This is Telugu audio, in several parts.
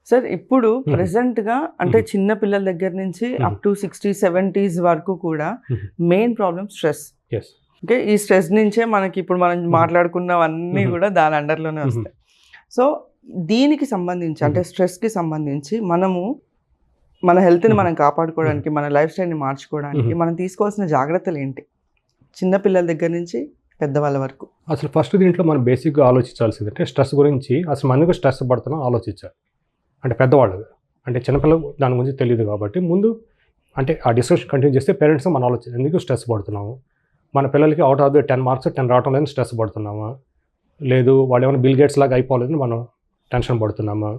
సార్ ఇప్పుడు ప్రెసెంట్‌గా అంటే చిన్న పిల్లల దగ్గర నుంచి అప్ టు 60, 70s వరకు కూడా main problem stress. Yes. Okay. ఈ స్ట్రెస్ నుంచే మనకి ఇప్పుడు మనం మాట్లాడుకున్నవన్నీ కూడా దాని అండర్‌లోనే వస్తాయి. సో, దీనికి సంబంధించి అంటే స్ట్రెస్‌కి సంబంధించి మనము మన హెల్త్‌ని మనం కాపాడుకోవడానికి, మన లైఫ్ స్టైల్‌ని మార్చుకోవడానికి మనం తీసుకోవాల్సిన జాగ్రత్తలేంటి? చిన్న పిల్లల దగ్గర నుంచి పెద్దవాళ్ళ వరకు. అసలు ఫస్ట్ దీంట్లో మనం బేసిక్‌గా ఆలోచించాల్సిందంటే స్ట్రెస్ గురించి అసలు మనం ఎందుకు స్ట్రెస్ పడుతున్నాం ఆలోచించాలి. అంటే పెద్దవాళ్ళు, అంటే చిన్నపిల్లలు దాని గురించి తెలియదు కాబట్టి ముందు అంటే ఆ డిస్కషన్ కంటిన్యూ చేస్తే పేరెంట్స్ మనం ఆలోచించాలి. ఎందుకు స్ట్రెస్ పడుతున్నాము? మన పిల్లలకి అవుట్ ఆఫ్ ది 10 మార్క్స్ 10 రావటం లేదని స్ట్రెస్ పడుతున్నామా? లేదు వాళ్ళు ఏమైనా బిల్ గేట్స్ లాగా అయిపోలేదని మనం టెన్షన్ పడుతున్నామా?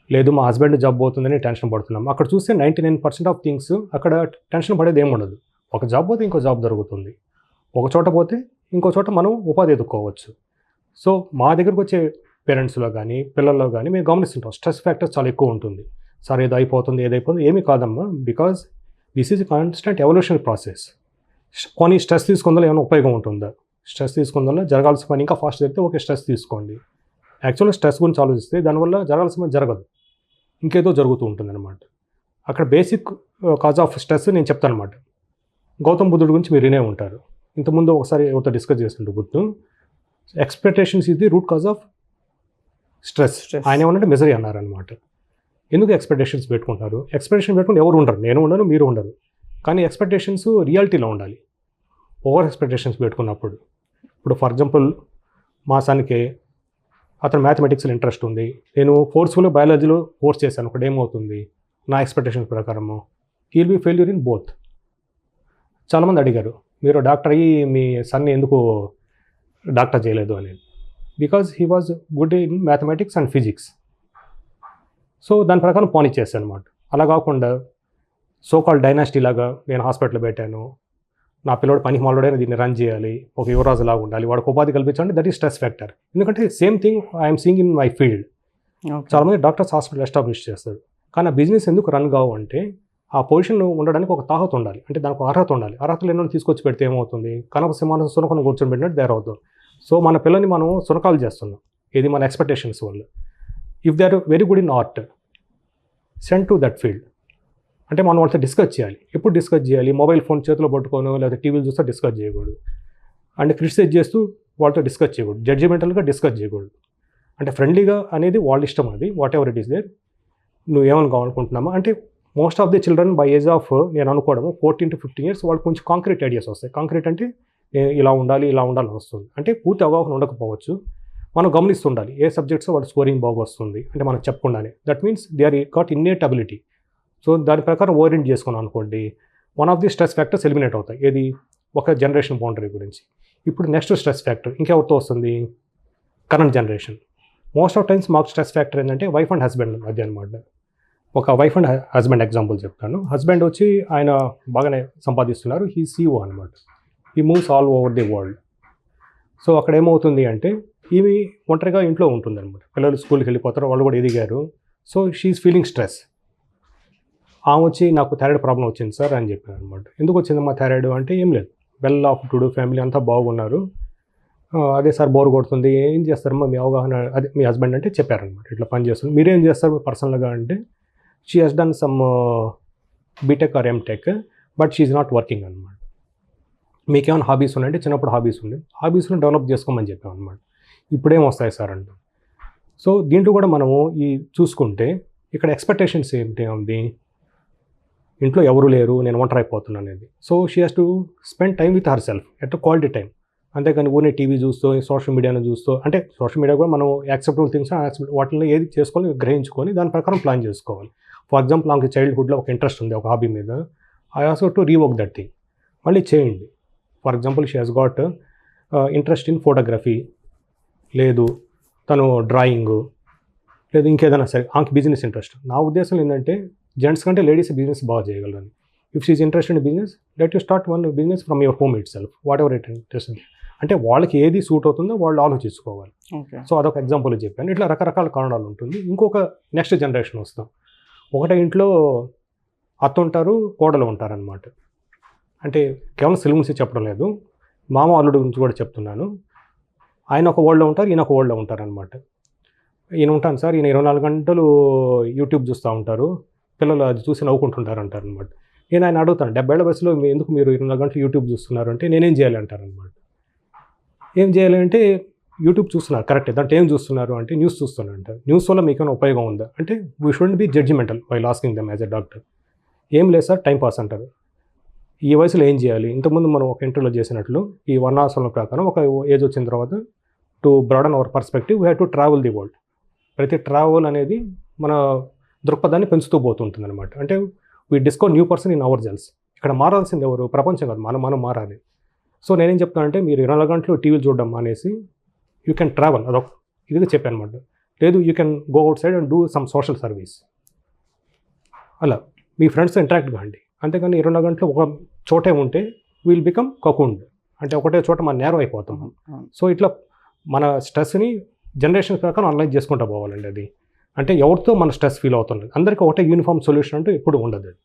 లేదు మా హస్బెండ్ జాబ్ పోతుందని టెన్షన్ పడుతున్నాము. అక్కడ చూస్తే 99% ఆఫ్ థింగ్స్ అక్కడ టెన్షన్ పడేది ఏమి ఉండదు. ఒక జాబ్ పోతే ఇంకో జాబ్ దొరుకుతుంది. ఒక చోట పోతే ఇంకో చోట మనం ఉపాధి ఎదుర్కోవచ్చు. సో మా దగ్గరకు వచ్చే పేరెంట్స్లో కానీ పిల్లల్లో కానీ మేము గమనిస్తుంటాం స్ట్రెస్ ఫ్యాక్టర్స్ చాలా ఎక్కువ ఉంటుంది. సార్ ఏదో అయిపోతుంది ఏదైపోతుంది ఏమీ కాదమ్మా, because this is constant evolutionary process. కొన్ని స్ట్రెస్ తీసుకుందా ఏమైనా ఉపయోగం ఉంటుందా? స్ట్రెస్ తీసుకుందా జరగాల్సిన పని ఇంకా ఫాస్ట్ జరిగితే ఓకే స్ట్రెస్ తీసుకోండి. యాక్చువల్గా స్ట్రెస్ గురించి ఆలోచిస్తే దానివల్ల జరగాల్సిన పని జరగదు, ఇంకేదో జరుగుతూ ఉంటుంది అనమాట. అక్కడ బేసిక్ కాజ్ ఆఫ్ స్ట్రెస్ నేను చెప్తాను అనమాట. గౌతమ్ బుద్ధుడి గురించి మీరు వినే ఉంటారు. ఇంతకుముందు ఒకసారి ఎవరితో డిస్కస్ చేస్తుంటే బుద్ధు ఎక్స్పెక్టేషన్స్ ఇది రూట్ కాజ్ ఆఫ్ స్ట్రెస్. ఆయన ఏమన్నా మిజరీ అన్నారనమాట. ఎందుకు ఎక్స్పెక్టేషన్స్ పెట్టుకుంటారు? ఎక్స్పెక్టేషన్ పెట్టుకుంటే ఎవరు ఉండరు, నేను ఉండను మీరు ఉండరు. కానీ ఎక్స్పెక్టేషన్స్ రియాలిటీలో ఉండాలి. ఓవర్ ఎక్స్పెక్టేషన్స్ పెట్టుకున్నప్పుడు ఇప్పుడు ఫర్ ఎగ్జాంపుల్ మాసానికి అతను మ్యాథమెటిక్స్లో ఇంట్రెస్ట్ ఉంది, నేను ఫోర్స్ఫుల్గా బయాలజీలో ఫోర్స్ చేశాను, ఒకటి ఏమవుతుంది నా ఎక్స్పెక్టేషన్స్ ప్రకారము he'll be failure in both. చాలామంది అడిగారు మీరు డాక్టర్ అయ్యి మీ సన్ని ఎందుకు డాక్టర్ చేయలేదు అనేది. Because he was good in mathematics and physics. So దాని ప్రకారం పాని చేశాను అనమాట. అలా కాకుండా సోకాల్ డైనాసిటీ లాగా నేను హాస్పిటల్ పెట్టాను, నా పిల్లడు పనికి మాలోడైనా దీన్ని రన్ చేయాలి, ఒక యువరాజు లాగా ఉండాలి, వాడికి ఉపాధి కల్పించాలంటే దట్ ఈస్ స్ట్రెస్ ఫ్యాక్టర్. ఎందుకంటే same thing I'm seeing in my field. చాలామంది డాక్టర్స్ హాస్పిటల్ ఎస్టాబ్లిష్ చేస్తారు, కానీ ఆ బిజినెస్ ఎందుకు రన్ కావు అంటే ఆ పొజిషన్ ఉండడానికి ఒక తాహత ఉండాలి, అంటే దానికి అర్హత ఉండాలి. అర్హత లేని తీసుకొచ్చి పెడితే ఏమవుతుంది, కనప సింహాన్ని సునకను కూర్చొని పెట్టినట్టు తయారవుతుంది. సో మన పిల్లల్ని మనం సునకాలు చేస్తున్నాం, ఇది మన ఎక్స్పెక్టేషన్స్ వల్ల. If they are very good in art send to that field. అంటే మనం వాళ్ళతో డిస్కస్ చేయాలి. ఎప్పుడు డిస్కస్ చేయాలి? మొబైల్ ఫోన్ చేతిలో పట్టుకోను లేదా టీవీలు చూస్తే డిస్కస్ చేయకూడదు. అంటే క్రిటిసైజ్ చేస్తూ వాళ్ళతో డిస్కస్ చేయకూడదు, జడ్జిమెంటల్గా డిస్కస్ చేయకూడదు. అంటే ఫ్రెండ్లీగా అనేది వాళ్ళ ఇష్టం, అది whatever it is there. నువ్వు ఏమని కావాలనుకుంటున్నామా అంటే most of the children by age of నేను అనుకోవడము 14 to 15 years వాళ్ళకి కొంచెం కాంక్రీట్ ఐడియాస్ వస్తాయి. కాంక్రీట్ అంటే ఇలా ఉండాలి ఇలా ఉండాలని వస్తుంది. అంటే పూర్తి అవగాహన ఉండకపోవచ్చు, మనం గమనిస్తుండాలి ఏ సబ్జెక్ట్స్ వాడు స్కోరింగ్ బాగా వస్తుంది అంటే మనం చెప్పకుండానే. That means they are got innate ability. So దాని ప్రకారం ఓరియంట్ చేసుకున్నాం అనుకోండి, one of the stress factors eliminate అవుతాయి. ఏది ఒక జనరేషన్ బౌండరీ గురించి. ఇప్పుడు నెక్స్ట్ స్ట్రెస్ ఫ్యాక్టర్ ఇంకెవరితో వస్తుంది? Current generation. Most of times మాకు స్ట్రెస్ ఫ్యాక్టర్ ఏంటంటే వైఫ్ అండ్ హస్బెండ్ మధ్య అనమాట. ఒక వైఫ్ అండ్ హస్బెండ్ ఎగ్జాంపుల్ చెప్తాను. హస్బెండ్ వచ్చి ఆయన బాగానే సంపాదిస్తున్నారు, హీ CEO అనమాట. He moves all over the world. So అక్కడ ఏమవుతుంది అంటే ఈమె ఒంటరిగా ఇంట్లో ఉంటుంది అనమాట. పిల్లలు స్కూల్కి వెళ్ళిపోతారు, వాళ్ళు కూడా ఎదిగారు. So she's feeling stress. ఆమె వచ్చి నాకు థైరాయిడ్ ప్రాబ్లం వచ్చింది సార్ అని చెప్పాను అనమాట. ఎందుకు వచ్చిందమ్మా థైరాయిడ్ అంటే ఏం లేదు, well off to do family అంతా బాగున్నారు, అదే సార్ బోర్ కొడుతుంది, ఏం చేస్తారమ్మా మీ అవగాహన, అదే మీ హస్బెండ్ అంటే చెప్పారనమాట ఇట్లా పని చేస్తుంది, మీరేం చేస్తారు పర్సనల్గా అంటే she has done some B Tech or M Tech but she is not working అనమాట. మీకేమైనా హాబీస్ ఉన్నాయంటే చిన్నప్పుడు హాబీస్ ఉండే, హాబీస్ని డెవలప్ చేసుకోమని చెప్పాం అనమాట. ఇప్పుడేం వస్తాయి సార్ అంటూ. సో దీంట్లో కూడా మనము ఈ చూసుకుంటే ఇక్కడ ఎక్స్పెక్టేషన్స్ ఏంటి ఉంది, ఇంట్లో ఎవరు లేరు నేను ఒంటరి అయిపోతున్నాను అనేది. So she has to spend time with her self at quality time. అంతేకాని ఊరిని టీవీ చూస్తూ సోషల్ మీడియాను చూస్తూ, అంటే సోషల్ మీడియా కూడా మనం యాక్సెప్టబుల్ థింగ్స్ వాటిని ఏది చేసుకొని గ్రహించుకొని దాని ప్రకారం ప్లాన్ చేసుకోవాలి. ఫర్ ఎగ్జాంపుల్ నాకు చైల్డ్హుడ్లో ఒక ఇంట్రెస్ట్ ఉంది ఒక హాబీ మీద, I also to rework that thing, మళ్ళీ చేయండి. For example she has got interest in photography, లేదు తను డ్రాయింగ్, లేదు ఇంకేదైనా సరే ఆమెకి బిజినెస్ ఇంట్రెస్ట్. నా ఉద్దేశం ఏంటంటే జెంట్స్ కంటే లేడీస్ బిజినెస్ బాగా చేయగలరని. If she is interest in business let you start one business from your home it self, what ever it interest. అంటే వాళ్ళకి ఏది సూట్ అవుతుందో వాళ్ళు ఆలోచించుకోవాలి. సో అదొక ఎగ్జాంపుల్ చెప్పాను. ఇట్లా రకరకాల కారణాలు ఉంటుంది. ఇంకొక నెక్స్ట్ జనరేషన్ వస్తాం. ఒకటే ఇంట్లో అత్త ఉంటారు, కోడలు ఉంటారనమాట. అంటే కేవలం సిలిమిసి చెప్పడం లేదు, మామ అల్లుడు గురించి కూడా చెప్తున్నాను. ఆయన ఒక వరల్డ్లో ఉంటారు, ఈయన ఒక వరల్డ్లో ఉంటారనమాట. ఈయన ఉంటాను సార్, ఈయన 24 గంటలు యూట్యూబ్ చూస్తూ ఉంటారు, పిల్లలు అది చూసి నవ్వుకుంటుంటారు అంటారు అనమాట. నేను ఆయన అడుగుతాను, 70 ఏళ్ల వయసులో ఎందుకు మీరు 24 గంటలు యూట్యూబ్ చూస్తున్నారు అంటే, నేనేం చేయాలి అంటారు అనమాట. ఏం చేయాలి అంటే, యూట్యూబ్ చూస్తున్నారు కరెక్టే, దాంట్లో ఏం చూస్తున్నారు అంటే న్యూస్ చూస్తున్నారు అంటారు. న్యూస్ వల్ల మీకేమైనా ఉపయోగం ఉందా అంటే, we shouldn't be judgemental while asking them as a doctor. ఏం లేదు సార్, టైం పాస్ అంటారు. ఈ వయసులో ఏం చేయాలి? ఇంతకుముందు మనం ఒక ఇంటర్వ్యూలో చేసినట్లు ఈ వర్ణాశ్రమం ప్రకారం ఒక ఏజ్ వచ్చిన తర్వాత to broaden our perspective we have to travel the world. ప్రతి ట్రావెల్ అనేది మన దృక్పథాన్ని పెంచుతూ పోతుంటుంది అనమాట. అంటే we discover new person in our selves. ఇక్కడ మారాల్సింది ఎవరు? ప్రపంచం కాదు, మనం మారాలి. సో నేనేం చెప్తానంటే, మీరు 24 గంటలు టీవీలు చూడడం మానేసి యూ కెన్ ట్రావెల్, అదొక ఇదిగా చెప్పాను అనమాట. లేదు, you can go out side and do some social service. అలా మీ ఫ్రెండ్స్తో ఇంటరాక్ట్ కాండి. అంతేగాని 24 గంటలు ఒక చోటే ఉంటే విల్ బికమ్ కకూండ్, అంటే ఒకటే చోట మనం నేరం అయిపోతాం. సో ఇట్లా మన స్ట్రెస్ని జనరేషన్ ప్రకారం అనలైజ్ చేసుకుంటూ పోవాలండి. అది అంటే ఎవరితో మన స్ట్రెస్ ఫీల్ అవుతుంది, అందరికీ ఒకటే యూనిఫామ్ సొల్యూషన్ అంటూ ఎప్పుడు ఉండదు.